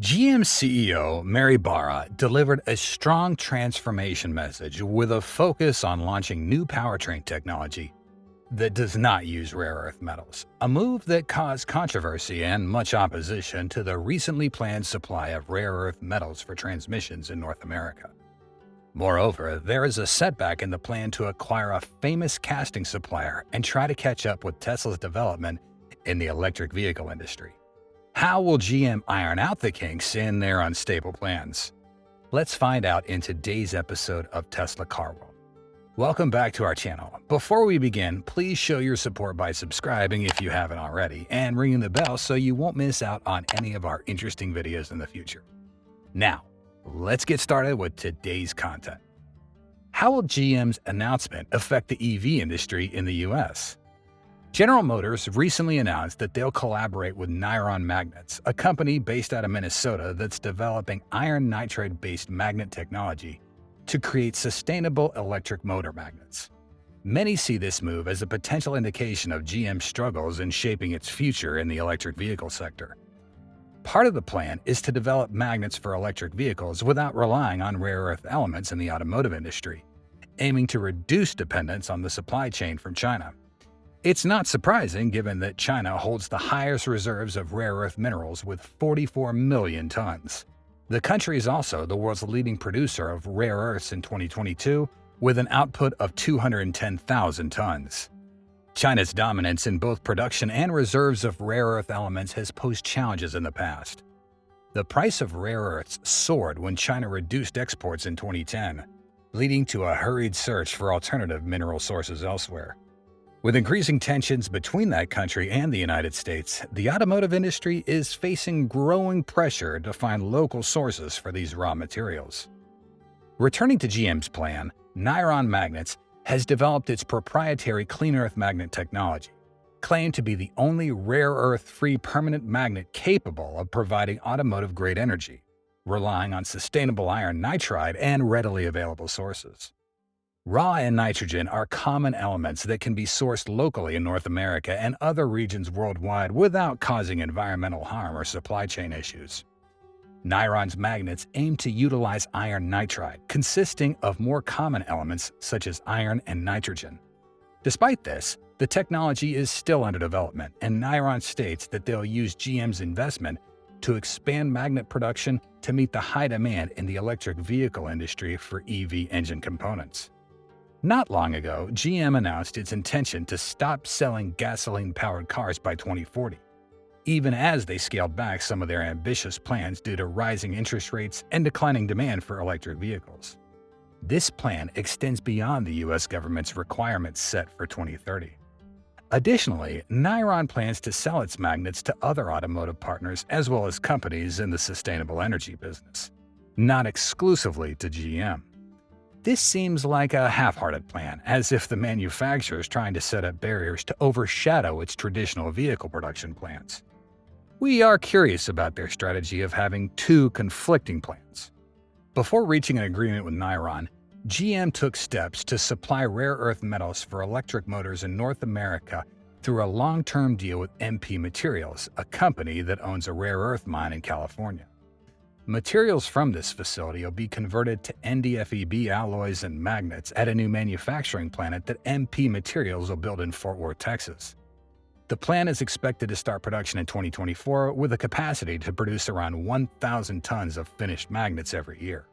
GM CEO Mary Barra delivered a strong transformation message with a focus on launching new powertrain technology that does not use rare earth metals, a move that caused controversy and much opposition to the recently planned supply of rare earth metals for transmissions in North America. Moreover, there is a setback in the plan to acquire a famous casting supplier and try to catch up with Tesla's development in the electric vehicle industry. How will GM iron out the kinks in their unstable plans? Let's find out in today's episode of Tesla Car World. Welcome back to our channel. Before we begin, please show your support by subscribing if you haven't already and ringing the bell so you won't miss out on any of our interesting videos in the future. Now, let's get started with today's content. How will GM's announcement affect the EV industry in the US? General Motors recently announced that they'll collaborate with Niron Magnets, a company based out of Minnesota that's developing iron nitride-based magnet technology to create sustainable electric motor magnets. Many see this move as a potential indication of GM's struggles in shaping its future in the electric vehicle sector. Part of the plan is to develop magnets for electric vehicles without relying on rare earth elements in the automotive industry, aiming to reduce dependence on the supply chain from China. It's not surprising given that China holds the highest reserves of rare earth minerals with 44 million tons. The country is also the world's leading producer of rare earths in 2022, with an output of 210,000 tons. China's dominance in both production and reserves of rare earth elements has posed challenges in the past. The price of rare earths soared when China reduced exports in 2010, leading to a hurried search for alternative mineral sources elsewhere. With increasing tensions between that country and the United States, the automotive industry is facing growing pressure to find local sources for these raw materials. Returning to GM's plan, Niron Magnets has developed its proprietary clean earth magnet technology, claimed to be the only rare earth-free permanent magnet capable of providing automotive-grade energy, relying on sustainable iron nitride and readily available sources. Raw and nitrogen are common elements that can be sourced locally in North America and other regions worldwide without causing environmental harm or supply chain issues. Niron's magnets aim to utilize iron nitride, consisting of more common elements such as iron and nitrogen. Despite this, the technology is still under development, and Niron states that they'll use GM's investment to expand magnet production to meet the high demand in the electric vehicle industry for EV engine components. Not long ago, GM announced its intention to stop selling gasoline-powered cars by 2040, even as they scaled back some of their ambitious plans due to rising interest rates and declining demand for electric vehicles. This plan extends beyond the U.S. government's requirements set for 2030. Additionally, Niron plans to sell its magnets to other automotive partners as well as companies in the sustainable energy business, not exclusively to GM. This seems like a half-hearted plan, as if the manufacturer is trying to set up barriers to overshadow its traditional vehicle production plans. We are curious about their strategy of having two conflicting plans. Before reaching an agreement with Niron, GM took steps to supply rare earth metals for electric motors in North America through a long-term deal with MP Materials, a company that owns a rare earth mine in California. Materials from this facility will be converted to NdFeB alloys and magnets at a new manufacturing plant that MP Materials will build in Fort Worth, Texas. The plant is expected to start production in 2024 with a capacity to produce around 1,000 tons of finished magnets every year.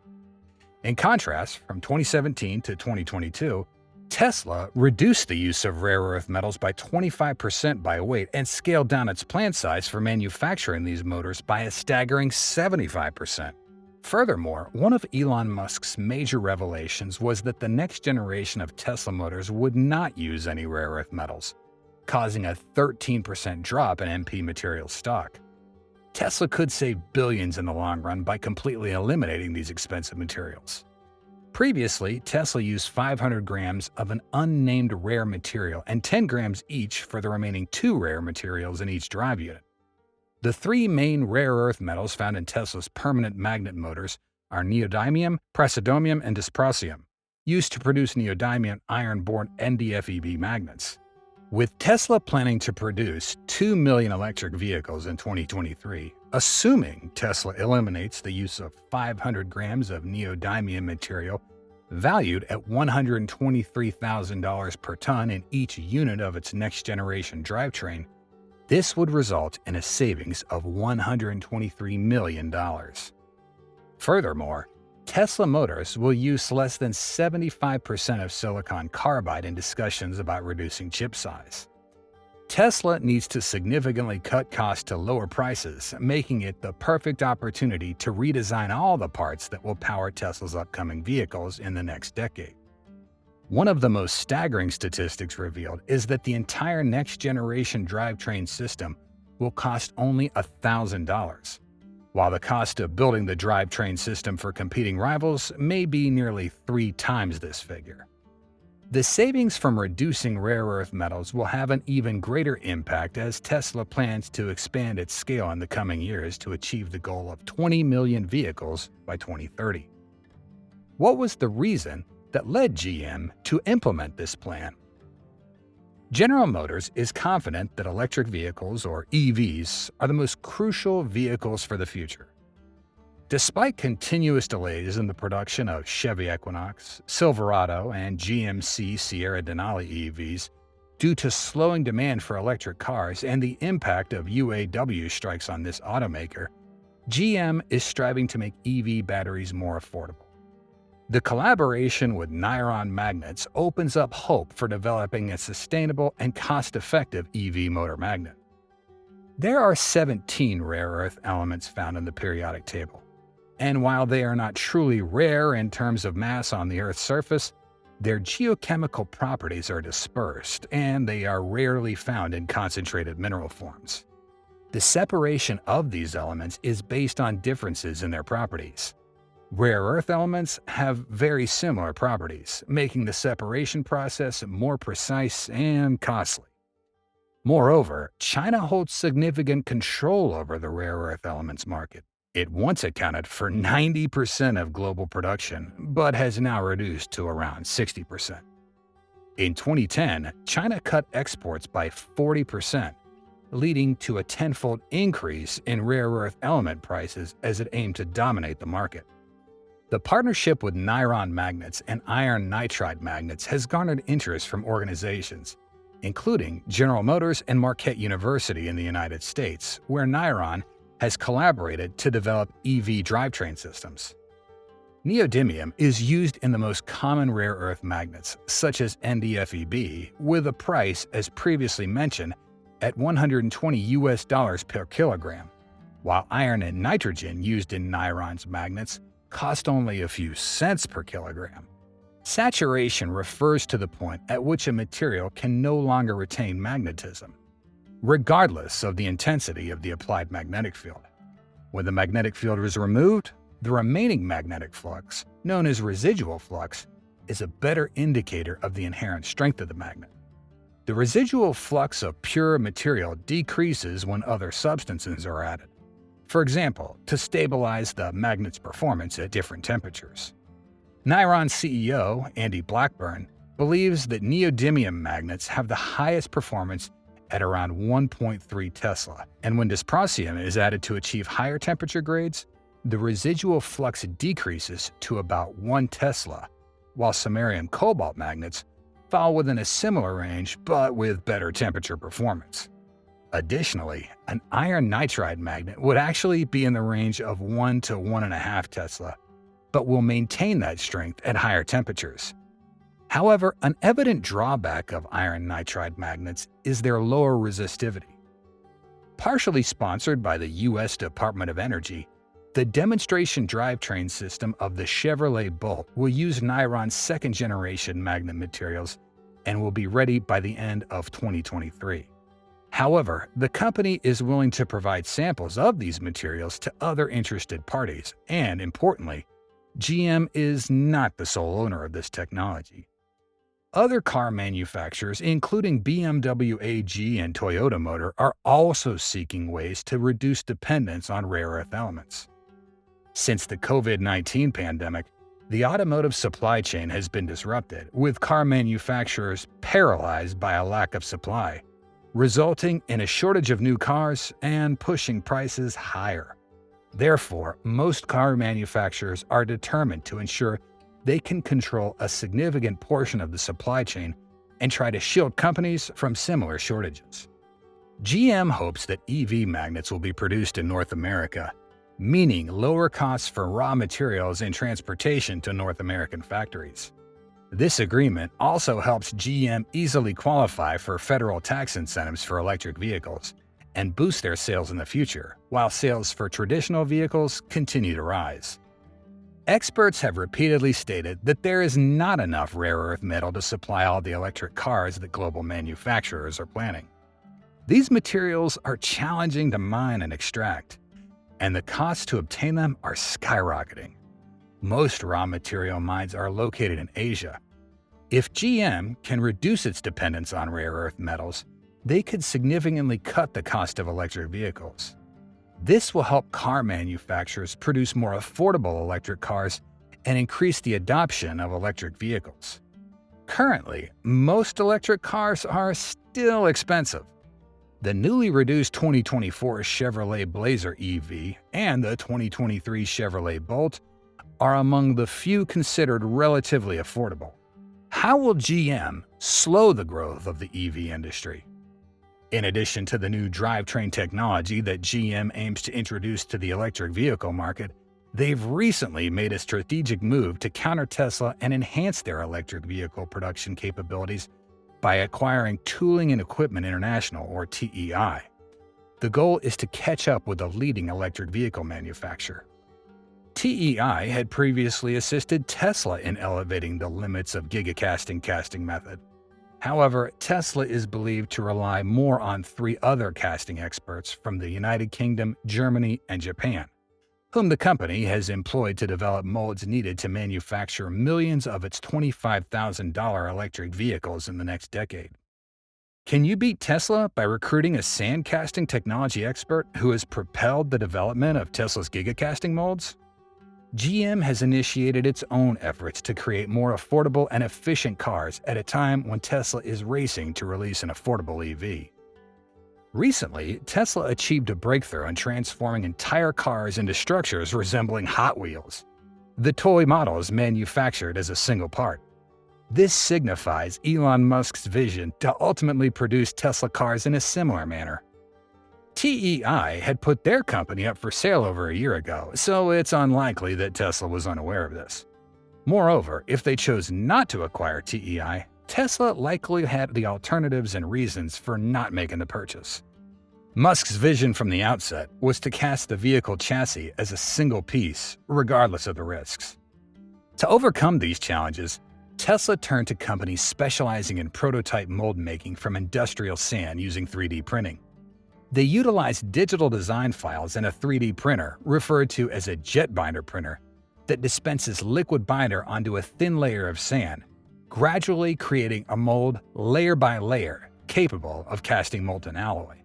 In contrast, from 2017 to 2022, Tesla reduced the use of rare earth metals by 25% by weight and scaled down its plant size for manufacturing these motors by a staggering 75%. Furthermore, one of Elon Musk's major revelations was that the next generation of Tesla motors would not use any rare earth metals, causing a 13% drop in MP Materials stock. Tesla could save billions in the long run by completely eliminating these expensive materials. Previously, Tesla used 500 grams of an unnamed rare material and 10 grams each for the remaining 2 rare materials in each drive unit. The 3 main rare earth metals found in Tesla's permanent magnet motors are neodymium, praseodymium, and dysprosium, used to produce neodymium iron-borne NdFeB magnets. With Tesla planning to produce 2 million electric vehicles in 2023, Assuming Tesla eliminates the use of 500 grams of neodymium material valued at $123,000 per ton in each unit of its next-generation drivetrain, this would result in a savings of $123 million. Furthermore, Tesla Motors will use less than 75% of silicon carbide in discussions about reducing chip size. Tesla needs to significantly cut costs to lower prices, making it the perfect opportunity to redesign all the parts that will power Tesla's upcoming vehicles in the next decade. One of the most staggering statistics revealed is that the entire next-generation drivetrain system will cost only $1,000, while the cost of building the drivetrain system for competing rivals may be nearly 3 times this figure. The savings from reducing rare earth metals will have an even greater impact as Tesla plans to expand its scale in the coming years to achieve the goal of 20 million vehicles by 2030. What was the reason that led GM to implement this plan? General Motors is confident that electric vehicles, or EVs, are the most crucial vehicles for the future. Despite continuous delays in the production of Chevy Equinox, Silverado, and GMC Sierra Denali EVs due to slowing demand for electric cars and the impact of UAW strikes on this automaker, GM is striving to make EV batteries more affordable. The collaboration with Niron Magnets opens up hope for developing a sustainable and cost-effective EV motor magnet. There are 17 rare earth elements found in the periodic table. And while they are not truly rare in terms of mass on the Earth's surface, their geochemical properties are dispersed, and they are rarely found in concentrated mineral forms. The separation of these elements is based on differences in their properties. Rare earth elements have very similar properties, making the separation process more precise and costly. Moreover, China holds significant control over the rare earth elements market. It once accounted for 90% of global production, but has now reduced to around 60%. In 2010, China cut exports by 40%, leading to a tenfold increase in rare earth element prices as it aimed to dominate the market. The partnership with Niron Magnets and iron nitride magnets has garnered interest from organizations, including General Motors and Marquette University in the United States, where Niron has collaborated to develop EV drivetrain systems. Neodymium is used in the most common rare earth magnets, such as NdFeB, with a price, as previously mentioned, at $120 per kilogram, while iron and nitrogen used in Niron's magnets cost only a few cents per kilogram. Saturation refers to the point at which a material can no longer retain magnetism, regardless of the intensity of the applied magnetic field. When the magnetic field is removed, the remaining magnetic flux, known as residual flux, is a better indicator of the inherent strength of the magnet. The residual flux of pure material decreases when other substances are added, for example, to stabilize the magnet's performance at different temperatures. Niron CEO, Andy Blackburn, believes that neodymium magnets have the highest performance at around 1.3 Tesla, and when dysprosium is added to achieve higher temperature grades, the residual flux decreases to about 1 Tesla, while samarium cobalt magnets fall within a similar range but with better temperature performance. Additionally, an iron nitride magnet would actually be in the range of 1 to 1.5 Tesla, but will maintain that strength at higher temperatures. However, an evident drawback of iron nitride magnets is their lower resistivity. Partially sponsored by the U.S. Department of Energy, the demonstration drivetrain system of the Chevrolet Bolt will use Niron's second-generation magnet materials and will be ready by the end of 2023. However, the company is willing to provide samples of these materials to other interested parties, and importantly, GM is not the sole owner of this technology. Other car manufacturers, including BMW AG and Toyota Motor, are also seeking ways to reduce dependence on rare earth elements. Since the COVID-19 pandemic, the automotive supply chain has been disrupted, with car manufacturers paralyzed by a lack of supply. resulting in a shortage of new cars and pushing prices higher. Therefore, most car manufacturers are determined to ensure they can control a significant portion of the supply chain and try to shield companies from similar shortages. GM hopes that EV magnets will be produced in North America, meaning lower costs for raw materials and transportation to North American factories. This agreement also helps GM easily qualify for federal tax incentives for electric vehicles and boost their sales in the future, while sales for traditional vehicles continue to rise. Experts have repeatedly stated that there is not enough rare earth metal to supply all the electric cars that global manufacturers are planning. These materials are challenging to mine and extract, and the costs to obtain them are skyrocketing. Most raw material mines are located in Asia. If GM can reduce its dependence on rare earth metals, they could significantly cut the cost of electric vehicles. This will help car manufacturers produce more affordable electric cars and increase the adoption of electric vehicles. Currently, most electric cars are still expensive. The newly reduced 2024 Chevrolet Blazer EV and the 2023 Chevrolet Bolt are among the few considered relatively affordable. How will GM slow the growth of the EV industry? In addition to the new drivetrain technology that GM aims to introduce to the electric vehicle market, they've recently made a strategic move to counter Tesla and enhance their electric vehicle production capabilities by acquiring Tooling and Equipment International, or TEI. The goal is to catch up with the leading electric vehicle manufacturer. TEI had previously assisted Tesla in elevating the limits of gigacasting casting method. However, Tesla is believed to rely more on 3 other casting experts from the United Kingdom, Germany, and Japan, whom the company has employed to develop molds needed to manufacture millions of its $25,000 electric vehicles in the next decade. Can you beat Tesla by recruiting a sand casting technology expert who has propelled the development of Tesla's gigacasting molds? GM has initiated its own efforts to create more affordable and efficient cars at a time when Tesla is racing to release an affordable EV. Recently, Tesla achieved a breakthrough in transforming entire cars into structures resembling Hot Wheels. The toy model is manufactured as a single part. This signifies Elon Musk's vision to ultimately produce Tesla cars in a similar manner. TEI had put their company up for sale over a year ago, so it's unlikely that Tesla was unaware of this. Moreover, if they chose not to acquire TEI, Tesla likely had the alternatives and reasons for not making the purchase. Musk's vision from the outset was to cast the vehicle chassis as a single piece, regardless of the risks. To overcome these challenges, Tesla turned to companies specializing in prototype mold making from industrial sand using 3D printing. They utilized digital design files in a 3D printer, referred to as a jet binder printer, that dispenses liquid binder onto a thin layer of sand, gradually creating a mold layer by layer capable of casting molten alloy.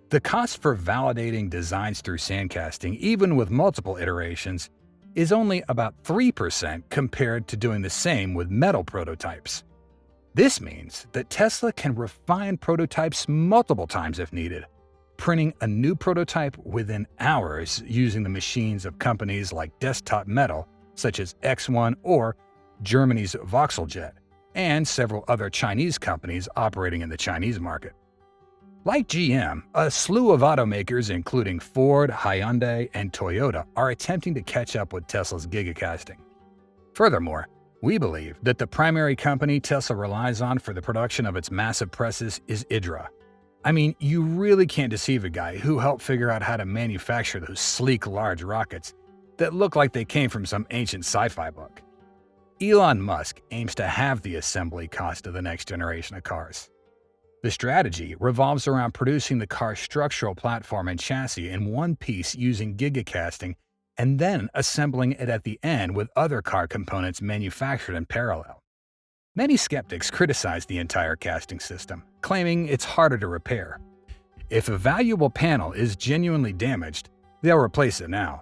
The cost for validating designs through sandcasting, even with multiple iterations, is only about 3% compared to doing the same with metal prototypes. This means that Tesla can refine prototypes multiple times if needed, printing a new prototype within hours using the machines of companies like Desktop Metal, such as X1 or Germany's Voxeljet, and several other Chinese companies operating in the Chinese market. Like GM, a slew of automakers including Ford, Hyundai, and Toyota are attempting to catch up with Tesla's gigacasting. Furthermore, we believe that the primary company Tesla relies on for the production of its massive presses is Idra. I mean, you really can't deceive a guy who helped figure out how to manufacture those sleek, large rockets that look like they came from some ancient sci-fi book. Elon Musk aims to halve the assembly cost of the next generation of cars. The strategy revolves around producing the car's structural platform and chassis in one piece using gigacasting and then assembling it at the end with other car components manufactured in parallel. Many skeptics criticize the entire casting system, claiming it's harder to repair. If a valuable panel is genuinely damaged, they'll replace it now.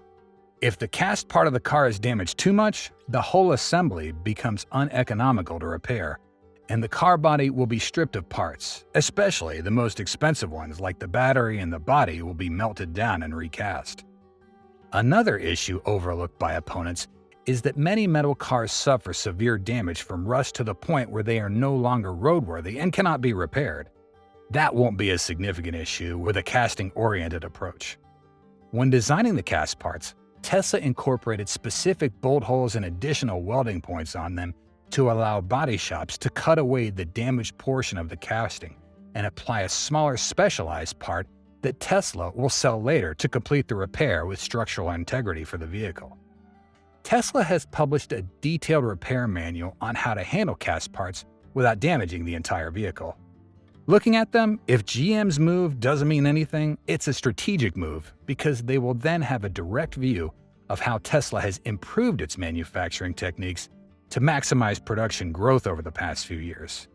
If the cast part of the car is damaged too much, the whole assembly becomes uneconomical to repair, and the car body will be stripped of parts, especially the most expensive ones like the battery and the body will be melted down and recast. Another issue overlooked by opponents is that many metal cars suffer severe damage from rust to the point where they are no longer roadworthy and cannot be repaired. That won't be a significant issue with a casting-oriented approach. When designing the cast parts, Tesla incorporated specific bolt holes and additional welding points on them to allow body shops to cut away the damaged portion of the casting and apply a smaller specialized part that Tesla will sell later to complete the repair with structural integrity for the vehicle. Tesla has published a detailed repair manual on how to handle cast parts without damaging the entire vehicle. Looking at them, if GM's move doesn't mean anything, it's a strategic move because they will then have a direct view of how Tesla has improved its manufacturing techniques to maximize production growth over the past few years.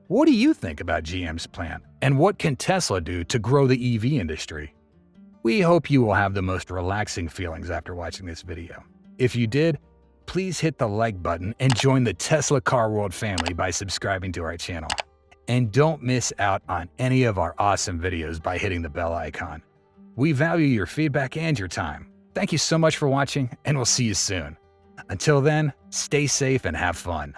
What do you think about GM's plan, and what can Tesla do to grow the EV industry? We hope you will have the most relaxing feelings after watching this video. If you did, please hit the like button and join the Tesla Car World family by subscribing to our channel. And don't miss out on any of our awesome videos by hitting the bell icon. We value your feedback and your time. Thank you so much for watching, and we'll see you soon. Until then, stay safe and have fun.